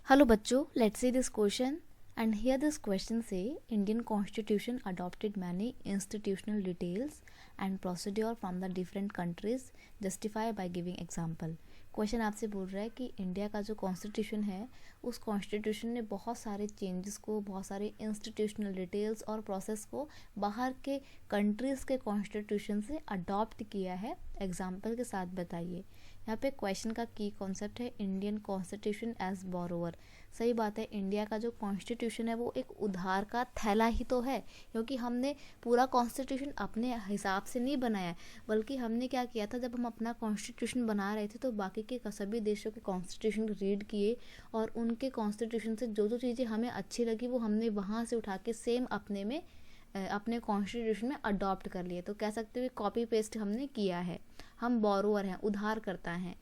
Hello बच्चों, let's see this question. And here this question say Indian Constitution adopted many institutional details and procedure from the different countries. Justify by giving example. Question आपसे बोल रहा है कि India का जो constitution है उस कॉन्स्टिट्यूशन ने बहुत सारे चेंजेस को, बहुत सारे इंस्टीट्यूशनल डिटेल्स और प्रोसेस को बाहर के कंट्रीज़ के कॉन्स्टिट्यूशन से अडॉप्ट किया है. एग्जाम्पल के साथ बताइए. यहाँ पे क्वेश्चन का की कॉन्सेप्ट है इंडियन कॉन्स्टिट्यूशन एज बोरोवर. सही बात है, इंडिया का जो कॉन्स्टिट्यूशन है वो एक उधार का थैला ही तो है, क्योंकि हमने पूरा कॉन्स्टिट्यूशन अपने हिसाब से नहीं बनाया, बल्कि हमने क्या किया था, जब हम अपना कॉन्स्टिट्यूशन बना रहे थे तो बाकी के सभी देशों के कॉन्स्टिट्यूशन रीड किए और उनके कॉन्स्टिट्यूशन से जो जो चीज़ें हमें अच्छी लगी वो हमने वहाँ से उठा के सेम अपने कॉन्स्टिट्यूशन में अडॉप्ट कर लिए. तो कह सकते हो कॉपी पेस्ट हमने किया है. हम बोरोवर हैं, उधार करता है.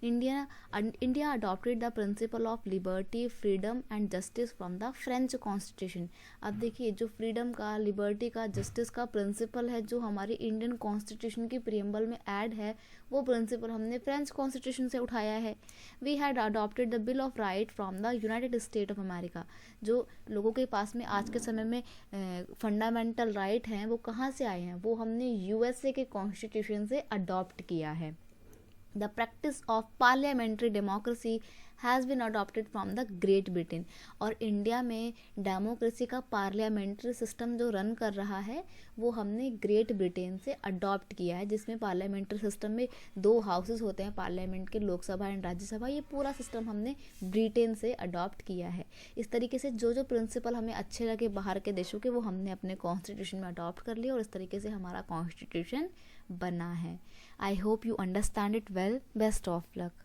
India adopted the principle of liberty, freedom and justice from the French constitution. अब देखिए, जो फ्रीडम का, लिबर्टी का, जस्टिस का प्रिंसिपल है जो हमारी इंडियन कॉन्स्टिट्यूशन की प्रियम्बल में ऐड है, वो प्रिंसिपल हमने फ्रेंच कॉन्स्टिट्यूशन से उठाया है. We had adopted the bill of right from the United State of America. जो लोगों के पास में आज के समय में फंडामेंटल राइट हैं वो कहाँ से आए हैं, वो हमने यूएसए के कॉन्स्टिट्यूशन से अडॉप्ट किया है. The practice of parliamentary democracy has been adopted from the Great Britain. और इंडिया में डेमोक्रेसी का पार्लियामेंट्री सिस्टम जो रन कर रहा है वो हमने ग्रेट ब्रिटेन से अडॉप्ट किया है, जिसमें पार्लियामेंट्री सिस्टम में 2 हाउसेस होते हैं पार्लियामेंट के, लोकसभा एंड राज्यसभा. ये पूरा सिस्टम हमने ब्रिटेन से अडॉप्ट किया है. इस तरीके से जो जो प्रिंसिपल हमें अच्छे लगे बाहर के देशों के वो हमने अपने कॉन्स्टिट्यूशन में अडॉप्ट कर लिया और इस तरीके से हमारा कॉन्स्टिट्यूशन बना है. I hope you understand it well. Best of luck.